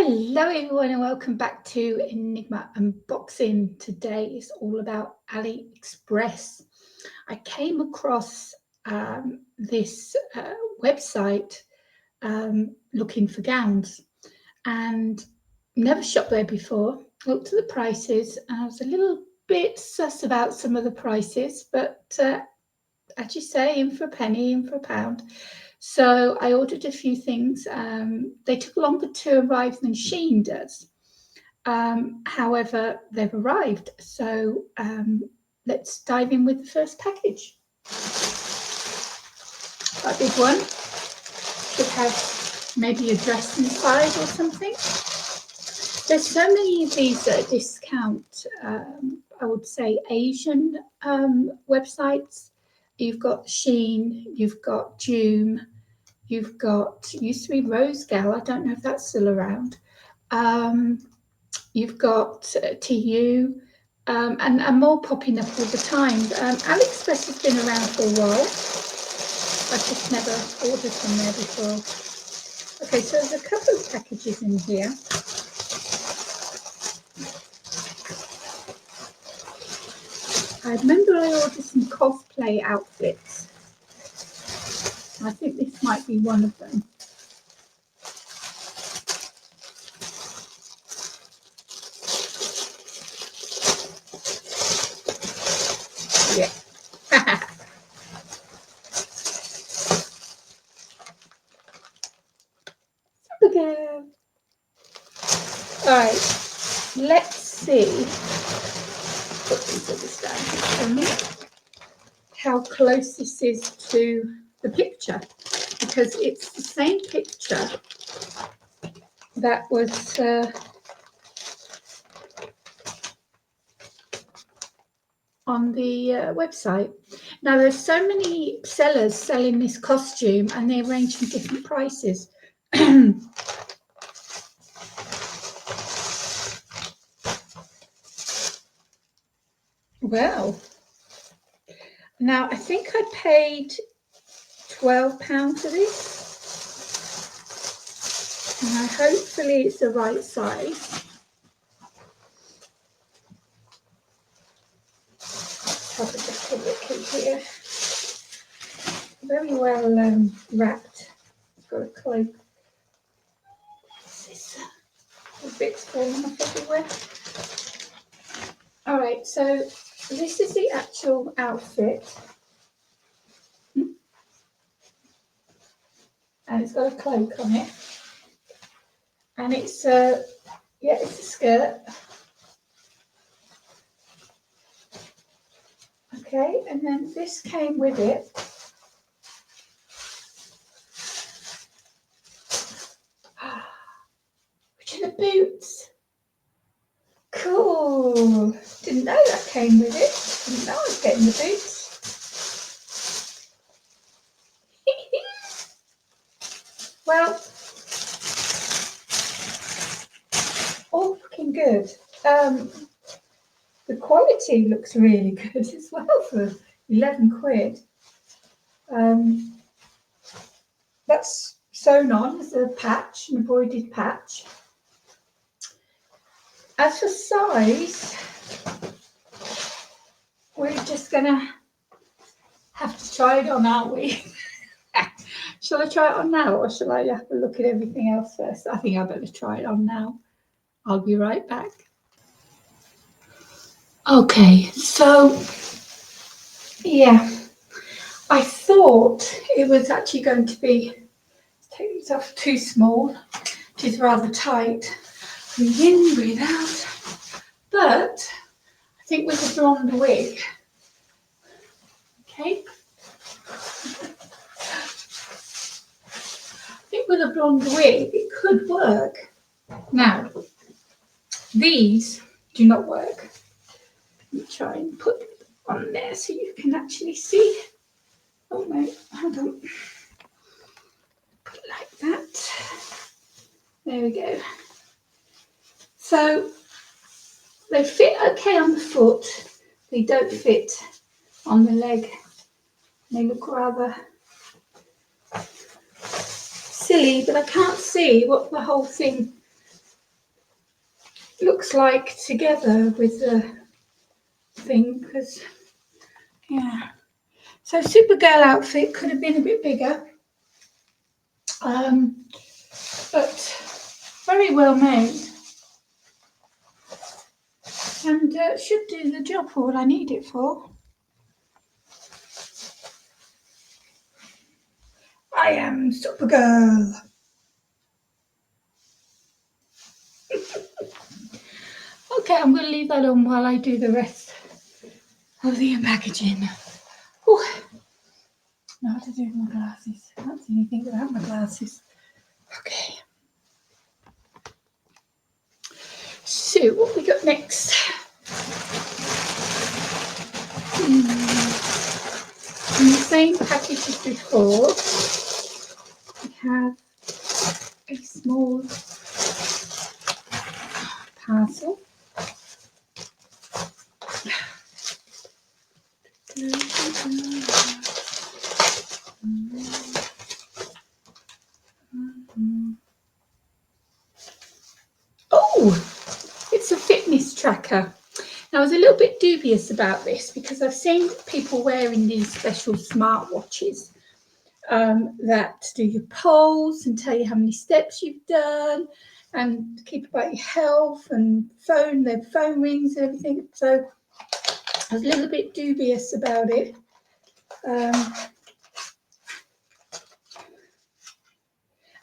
Hello everyone and welcome back to Enigma unboxing. Today is all about Aliexpress. I came across this website looking for gowns and never shopped there before. Looked at the prices and I was a little bit sus about some of the prices, but as you say, in for a penny, in for a pound. So I ordered a few things. They took longer to arrive than Shein does. However, they've arrived. So let's dive in with the first package. Quite a big one. Should have maybe a dress inside or something. There's so many of these at a discount, I would say Asian websites. You've got Shein, you've got Joom, you've got, used to be Rose Gal, I don't know if that's still around. You've got TU, and more popping up all the time. Aliexpress has been around for a while. I've just never ordered from there before. Okay, so there's a couple of packages in here. I remember I ordered some cosplay outfits. I think this might be one of them. Yeah. Okay. All right, let's see. Put these others down for a minute. How close this is to the picture, because it's the same picture that was on the website. Now there's so many sellers selling this costume and they're ranging different prices. Well, now I think I paid £12 for this. And hopefully it's the right size. Have a just a look in here. Very well wrapped. It's got a cloak. What's this? The bits falling off everywhere. All right, so this is the actual outfit. And it's got a cloak on it. And it's yeah, it's a skirt. Okay, and then this came with it. Which are the boots? Cool. Didn't know that came with it. Didn't know I was getting the boots. Well, all looking good. The quality looks really good as well for 11 quid. That's sewn on as a patch, an embroidered patch. As for size, we're just gonna have to try it on, aren't we? Shall I try it on now or shall I have to look at everything else first? I think I better try it on now. I'll be right back. Okay, so yeah, I thought it was actually going to be, take these off, too small. It is rather tight. Breathe in, breathe out. But I think with the blonde wig, okay. I think with a blonde wig, it could work. Now, these do not work. Let me try and put it on there so you can actually see. Oh no, hold on. Put it like that. There we go. So they fit okay on the foot. They don't fit on the leg. They look rather silly, but I can't see what the whole thing looks like together with the thing, because yeah. So Supergirl outfit could have been a bit bigger, but very well made, and should do the job for what I need it for. I am Supergirl. Okay, I'm going to leave that on while I do the rest of the packaging. Ooh. Know how to do my glasses. I can't see anything without my glasses. Okay. So, what we got next? In the same package as before, we have a small parcel. Oh, it's a fitness tracker. Now, I was a little bit dubious about this because I've seen people wearing these special smartwatches that do your pulse and tell you how many steps you've done and keep about your health and their phone rings and everything. So I was a little bit dubious about it.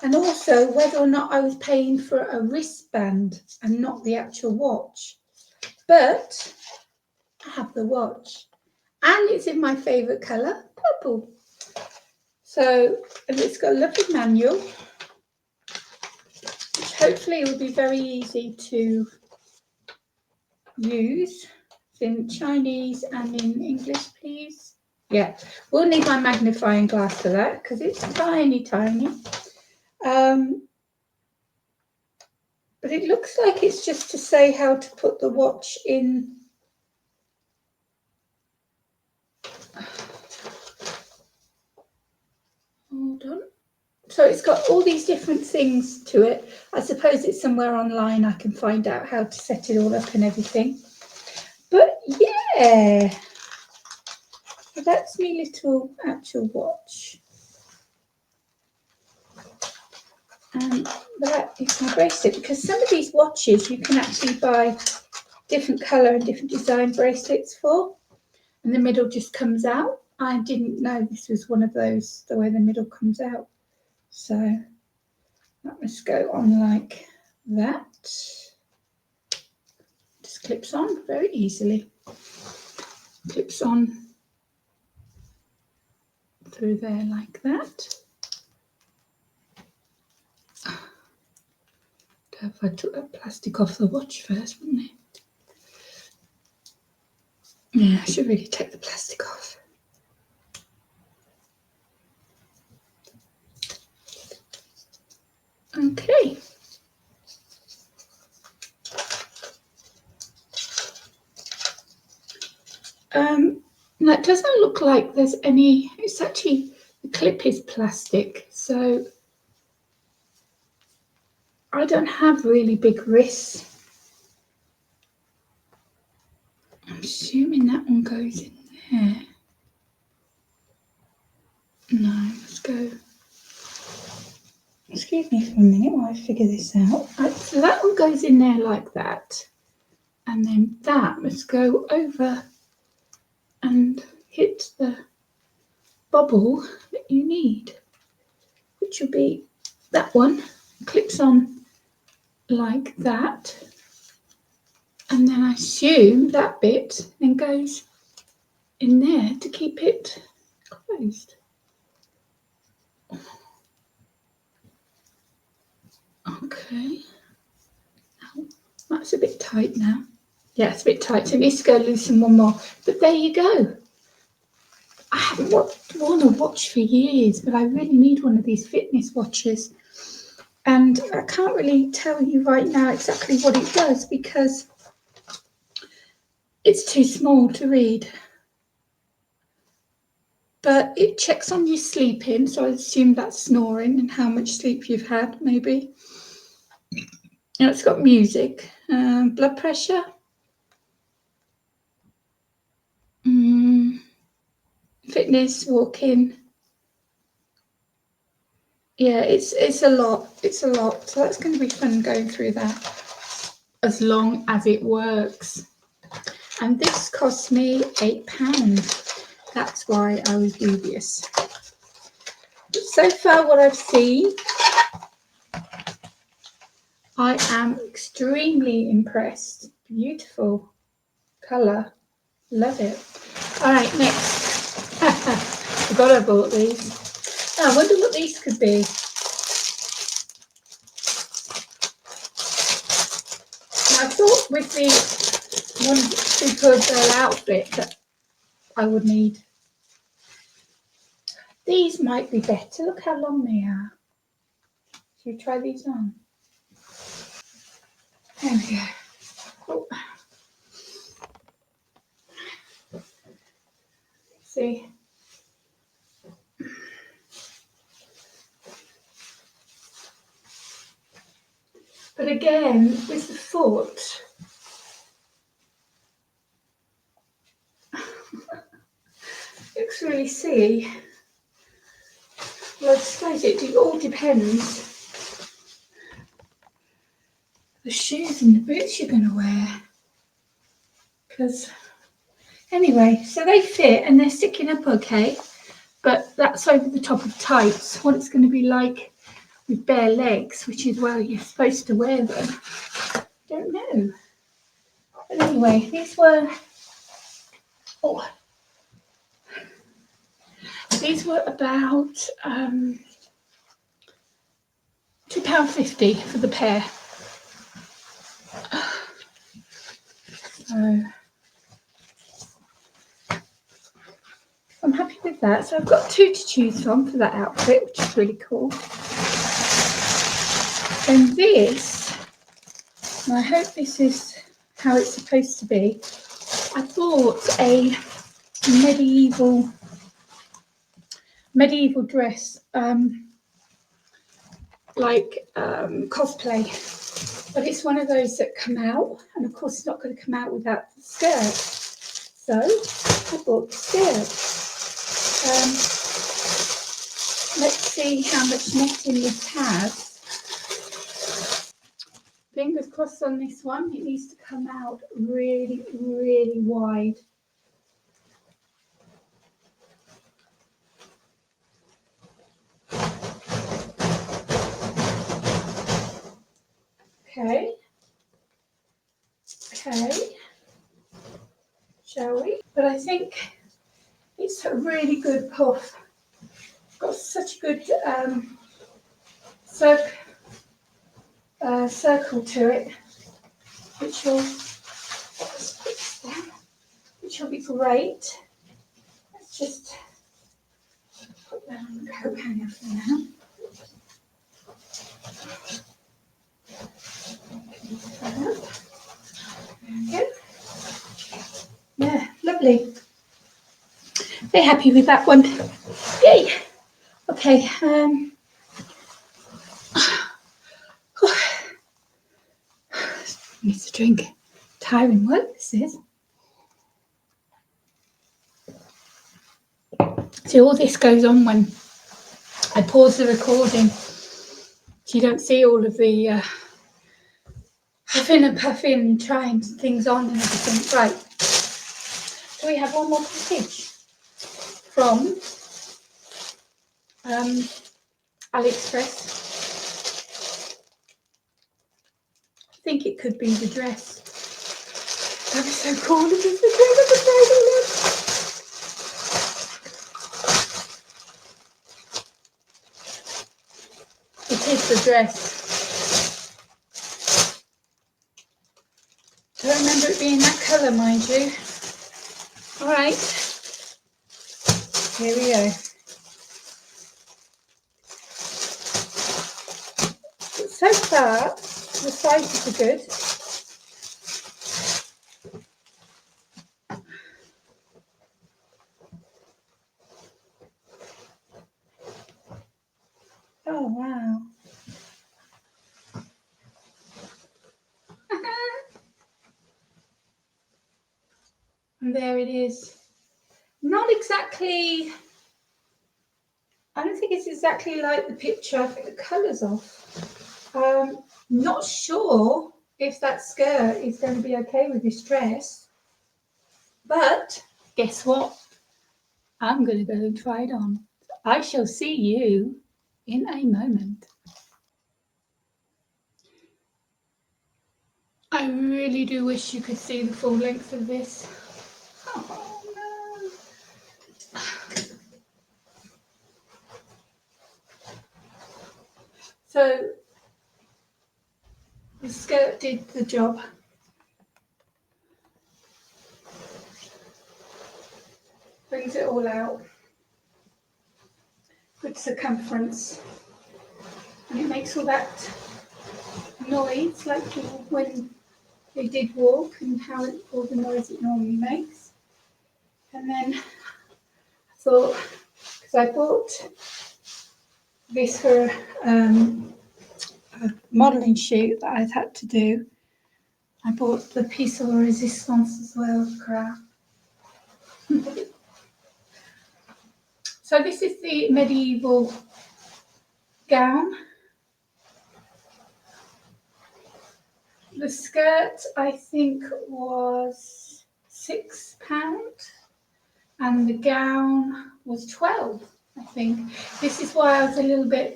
And also whether or not I was paying for a wristband and not the actual watch. But I have the watch and it's in my favourite colour, purple. So, and it's got a lovely manual, which hopefully will be very easy to use. It's in Chinese and in English, please. Yeah, we'll need my magnifying glass for that because it's tiny, tiny. But it looks like it's just to say how to put the watch in. Hold on. So it's got all these different things to it. I suppose it's somewhere online I can find out how to set it all up and everything. But yeah, so that's my little actual watch. And that is my bracelet, because some of these watches you can actually buy different colour and different design bracelets for, and the middle just comes out. I didn't know this was one of those, the way the middle comes out. So that must go on like that. Just clips on very easily. Clips on through there like that. If I took that plastic off the watch first, wouldn't it? Yeah, I should really take the plastic off. Okay. Now it doesn't look like there's any, it's actually, the clip is plastic, so I don't have really big wrists. I'm assuming that one goes in there. No, let's go. Excuse me for a minute while I figure this out. So that one goes in there like that. And then that must go over and hit the bubble that you need, which will be that one. Clips on like that. And then I assume that bit then goes in there to keep it closed. Okay. Oh, that's a bit tight now. Yeah, it's a bit tight, so it needs to go loosen one more. But there you go. I haven't worn a watch for years, but I really need one of these fitness watches. And I can't really tell you right now exactly what it does because it's too small to read. But it checks on your sleeping, so I assume that's snoring and how much sleep you've had, maybe. And it's got music. Blood pressure. Fitness, walking. Yeah, it's a lot. It's a lot. So that's going to be fun going through that, as long as it works. And this cost me £8. That's why I was dubious. But so far, what I've seen, I am extremely impressed. Beautiful colour. Love it. All right, next. Forgot I bought these. Oh, I wonder what these could be. Now, I thought with the one super girl outfit that I would need. These might be better. Look how long they are. Should we try these on? There we go. Oh. See. But again, with the foot, looks really silly. Well, I suppose it all depends. The shoes and the boots you're going to wear. Because, anyway, so they fit and they're sticking up okay. But that's over the top of tights. What it's going to be like with bare legs, which is where you're supposed to wear them. I don't know. But anyway, these were about £2.50 for the pair. So I'm happy with that. So I've got two to choose from for that outfit, which is really cool. And this, and I hope this is how it's supposed to be. I bought a medieval dress, cosplay, but it's one of those that come out, and of course it's not going to come out without the skirt. So I bought the skirt. Let's see how much netting this has. Fingers crossed on this one. It needs to come out really, really wide. Okay. Shall we? But I think it's a really good puff. It's got such a good circle to it, which will be great. Let's just put that on the coat hanger for now. Good. Yeah, lovely. Very happy with that one. Yay. Okay. Needs to drink. Tiring work this is. So all this goes on when I pause the recording. So you don't see all of the huffing and puffing, trying things on and everything. Right. So we have one more package from Aliexpress. I think it could be the dress. That'd be so cool if it's the dress of the dragon. It is the dress. I don't remember it being that colour, mind you. All right. Here we go. So far, the sizes are good. Oh, wow. And there it is. Not exactly, I don't think it's exactly like the picture. I think the colour's off. Not sure if that skirt is going to be okay with this dress. But guess what? I'm going to go and try it on. I shall see you in a moment. I really do wish you could see the full length of this. Oh no. So the skirt did the job. Brings it all out. Good circumference. And it makes all that noise like when they did walk and how all the noise it normally makes. And then I thought, because I bought this for a modelling shoot that I've had to do, I bought the piece of resistance as well. Crap. So this is the medieval gown. The skirt I think was £6 and the gown was 12, I think. This is why I was a little bit,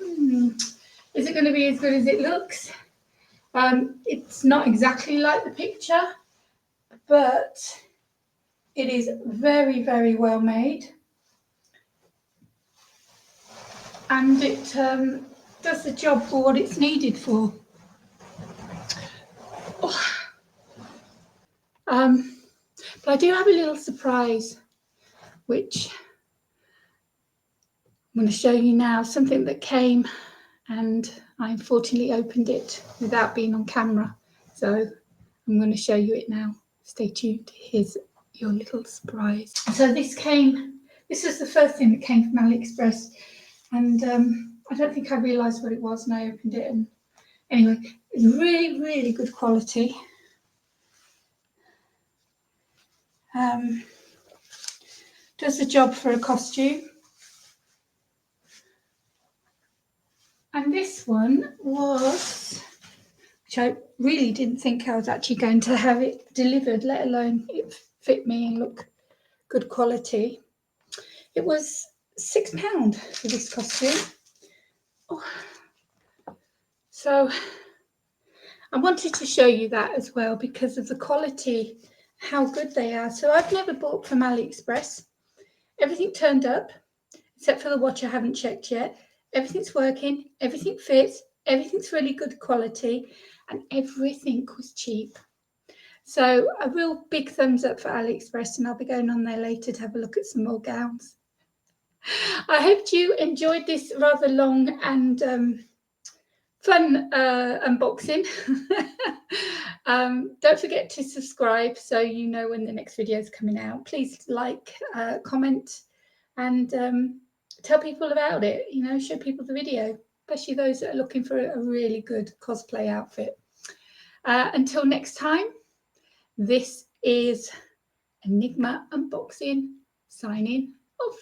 is it going to be as good as it looks? It's not exactly like the picture, but it is very, very well made. And it does the job for what it's needed for. Oh. But I do have a little surprise, which I'm going to show you now, something that came and I unfortunately opened it without being on camera. So I'm going to show you it now. Stay tuned. Here's your little surprise. So this was the first thing that came from Aliexpress. And I don't think I realised what it was when I opened it. And anyway, it's really, really good quality. Does the job for a costume. And this one was, which I really didn't think I was actually going to have it delivered, let alone it fit me and look good quality. It was £6 for this costume. Oh. So I wanted to show you that as well because of the quality, how good they are. So I've never bought from Aliexpress. Everything turned up, except for the watch I haven't checked yet. Everything's working, everything fits, everything's really good quality, and everything was cheap. So a real big thumbs up for Aliexpress, and I'll be going on there later to have a look at some more gowns. I hope you enjoyed this rather long and fun unboxing. Don't forget to subscribe so you know when the next video is coming out. Please like, comment, and tell people about it. You know, show people the video, especially those that are looking for a really good cosplay outfit. Until next time, this is Enigma Unboxing signing off.